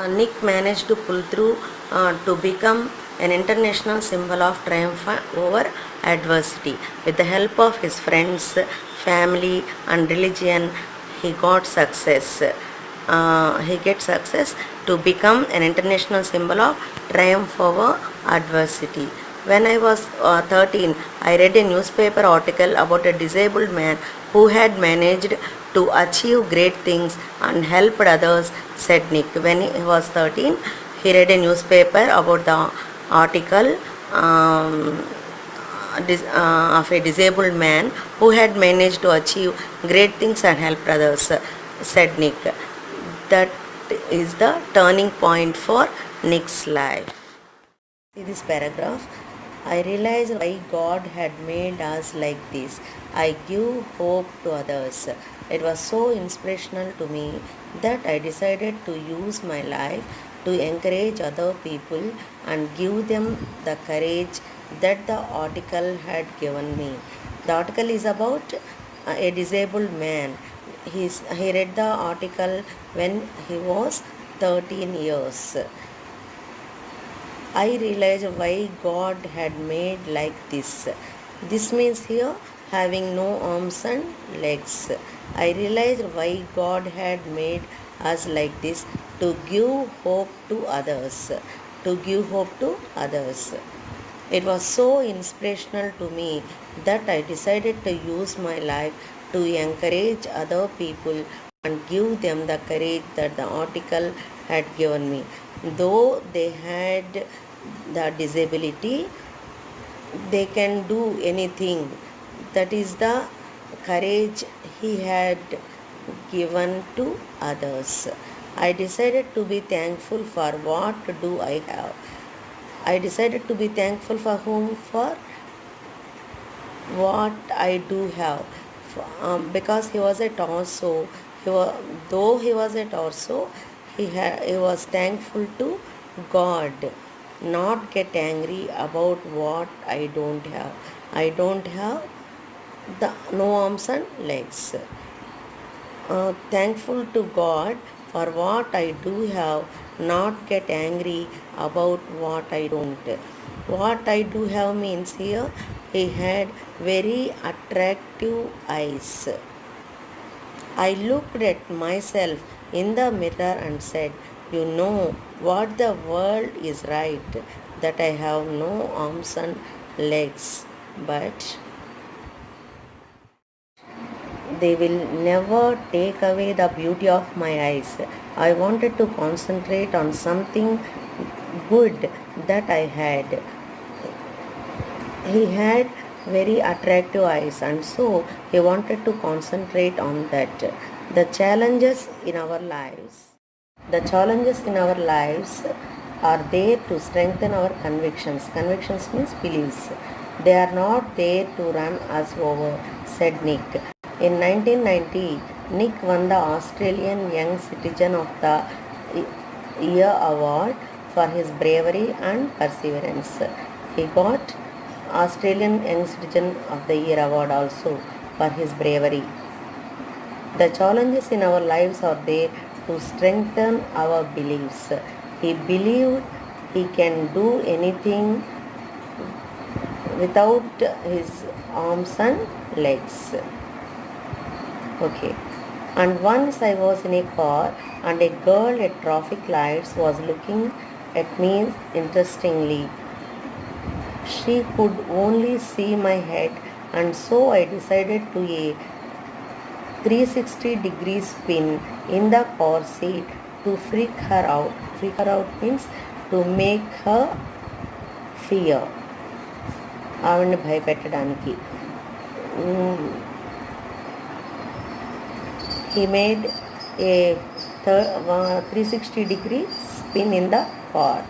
Nick managed to pull through to become an international symbol of triumph over adversity. With the help of his friends, family, and religion, he got success. He gets success to become an international symbol of triumph over adversity. When I was 13, I read a newspaper article about a disabled man who had managed to achieve great things and helped others, said Nick. When he was 13, he read a newspaper about the article of a disabled man who had managed to achieve great things and help others, said Nick. That is the turning point for Nick's life. See this paragraph. I realized why God had made us like this. I give hope to others. It was so inspirational to me that I decided to use my life to encourage other people and give them the courage that the article had given me. The article is about a disabled man. He read the article when he was 13 years. I realized why God had made like this. This means here having no arms and legs. I realized why God had made us like this to give hope to others. To give hope to others. It was so inspirational to me that I decided to use my life to encourage other people and give them the courage that the article had given me. Though they had the disability, they can do anything. That is the courage he had given to others. I decided to be thankful for what do I have. I decided to be thankful for whom? For what I do have. Because he was a torso, though he was a torso, he was thankful to God. Not get angry about what I don't have. I don't have no arms and legs. Thankful to God for what I do have, not get angry about what I don't. What I do have means here he had very attractive eyes. I looked at myself in the mirror and said, you know what, the world is right, that I have no arms and legs, but they will never take away the beauty of my eyes. I wanted to concentrate on something good that I had. He had very attractive eyes, and so he wanted to concentrate on that. The challenges in our lives are there to strengthen our convictions. Convictions means beliefs. They are not there to run us over, said Nick. In 1990, Nick won the Australian Young Citizen of the Year award for his bravery and perseverance. He got Australian Young Citizen of the Year award also for his bravery. The challenges in our lives are there to strengthen our beliefs. He believed he can do anything without his arms and legs. Okay. And once I was in a car and a girl at traffic lights was looking at me interestingly. She could only see my head, and so I decided to a 360-degree spin in the car seat to freak her out. Freak her out means to make her fear. ఆవిడని భయపెట్టడానికి. He made a 360-degree spin in the car.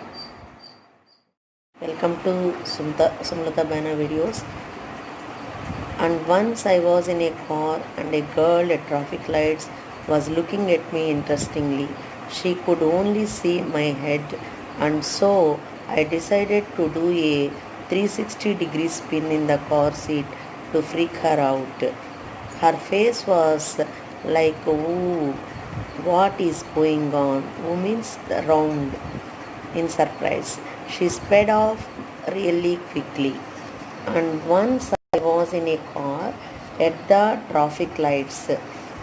Welcome to Sumlata Bana videos. And once I was in a car and a girl at traffic lights was looking at me interestingly. She could only see my head, and so I decided to do a 360-degree spin in the car seat to freak her out. Her face was like, ooh, What is going on? Who means the round in surprise. She sped off really quickly. And once I was in a car at the traffic lights.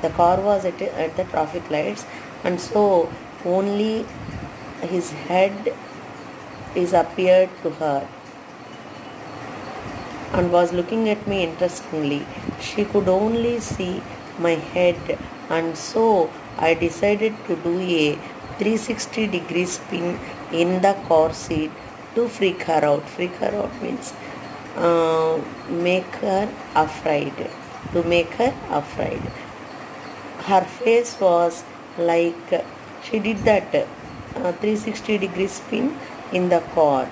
The car was at the traffic lights, and so only his head is appeared to her and was looking at me interestingly. She could only see my head, and so I decided to do a 360-degree spin in the car seat to freak her out. Freak her out means make her afraid. To make her afraid. Her face was like she did that 360-degree spin in the car,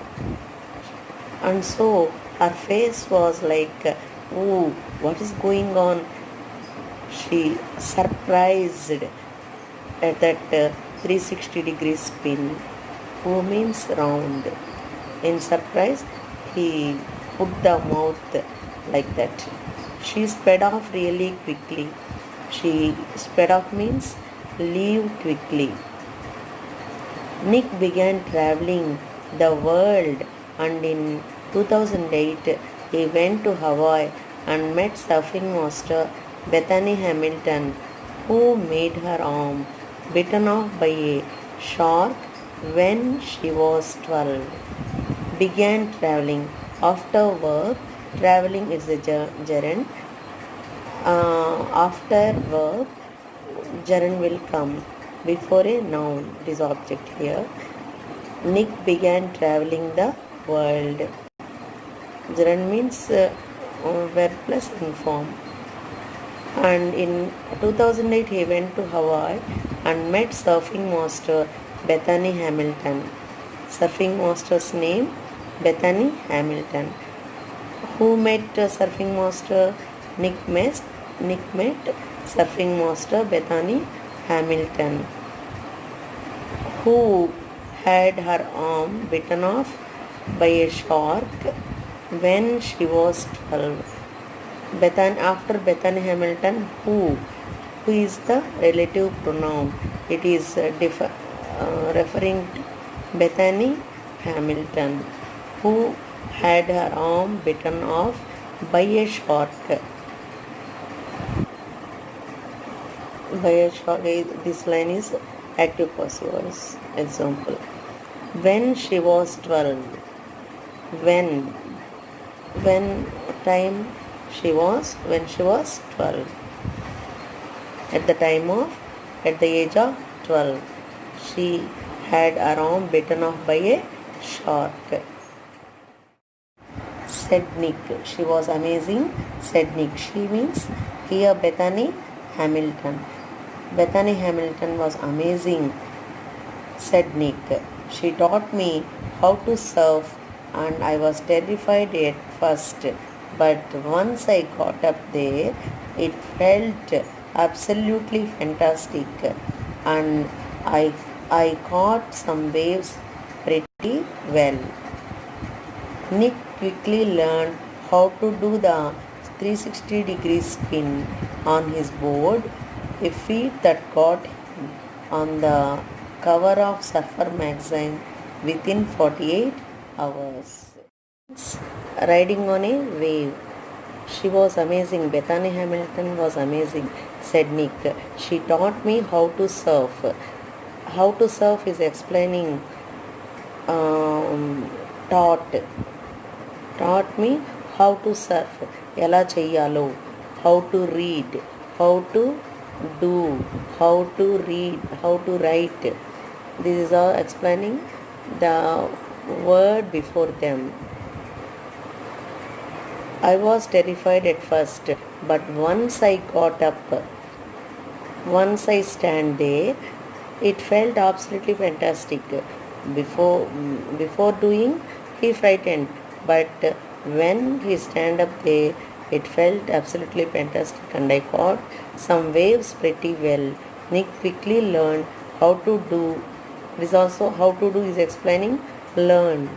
and so her face was like, oh, what is going on? She surprised at that 360-degree spin. Who means round. In surprise, he put the mouth like that. She sped off really quickly. She sped off means leave quickly. Nick began traveling the world, and in 2008 he went to Hawaii and met surfing master Bethany Hamilton, who made her arm bitten off by a shark when she was 12. Began traveling. After work, traveling is a gerund. After verb, gerund will come before a noun. It is object here. Nick began traveling the world. Gerund means verb plus inform. And in 2008 he went to Hawaii and met surfing master Bethany Hamilton. Surfing master's name Bethany Hamilton. Who met surfing master? Nick met surfing master Bethany Hamilton, who had her arm bitten off by a shark when she was 12. After Bethany Hamilton, who is the relative pronoun? It is referring to Bethany Hamilton, who had her arm bitten off by a shark. This line is active passive voice. Example. When she was 12. When time she was? When she was 12. At the age of 12. She had her arm bitten off by a shark. Said Nick. She was amazing. Said Nick. She means here Bethany Hamilton. Bethany Hamilton was amazing. Said Nick. She taught me how to surf, and I was terrified at first. But once I got up there, it felt absolutely fantastic, and I caught some waves pretty well. Nick quickly learned how to do the 360-degree spin on his board, a feat that got him on the cover of Surfer magazine within 48 hours. Riding on a wave. She was amazing. Bethany Hamilton was amazing, said Nick. She taught me how to surf. How to surf is explaining taught me how to surf, ఎలా చెయ్యాలో, how to read, how to do, how to read, how to write. This is all explaining the word before them. I was terrified at first, but once I got up, once I stand there, it felt absolutely fantastic. Before doing, he frightened, but when he stand up there, it felt absolutely fantastic, and I caught some waves pretty well. Nick quickly learned how to do. This also how to do is explaining learned.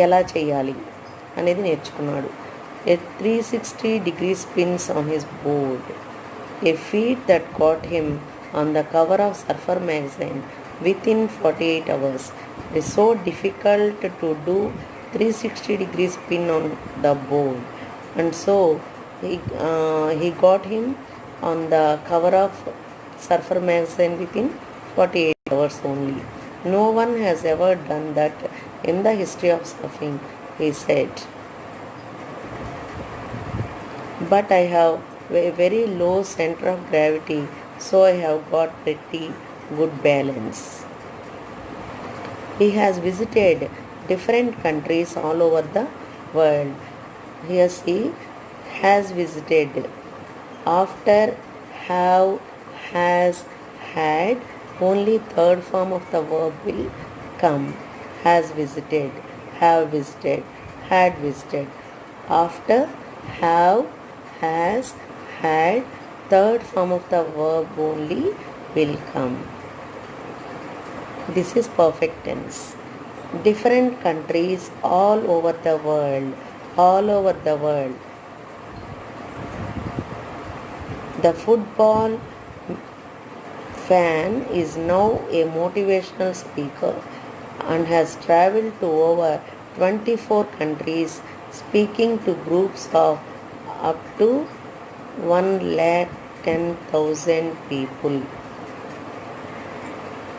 ఎలా చేయాలి అనేది నేర్చుకున్నాడు. A 360-degree spins on his board, a feat that got him on the cover of Surfer magazine within 48 hours. It is so difficult to do 360-degree spin on the board, and so he got him on the cover of Surfer magazine within 48 hours only. No one has ever done that in the history of surfing, he said. But I have a very low center of gravity, so I have got pretty good balance. He has visited different countries all over the world. Yes, he has visited. After have, has, had, only third form of the verb will come. Has visited, have visited, had visited. After have, has, had, third form of the verb only will come. This is perfect tense. Different countries all over the world. All over the world. The football fan is now a motivational speaker and has traveled to over 24 countries, speaking to groups of up to 110,000 people.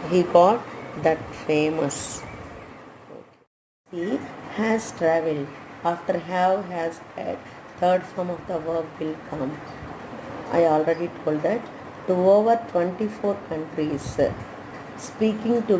He got that famous. He has traveled. After have, has, had, third form of the verb will come. I already told that. To over 24 countries, speaking to